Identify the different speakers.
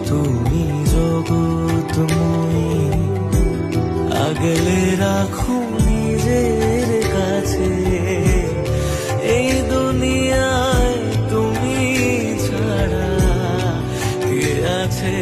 Speaker 1: তুমি জগৎময়ী, আগলে রাখো নিজের কাছে। এই দুনিয়ায় তুমি ছাড়া কে আছে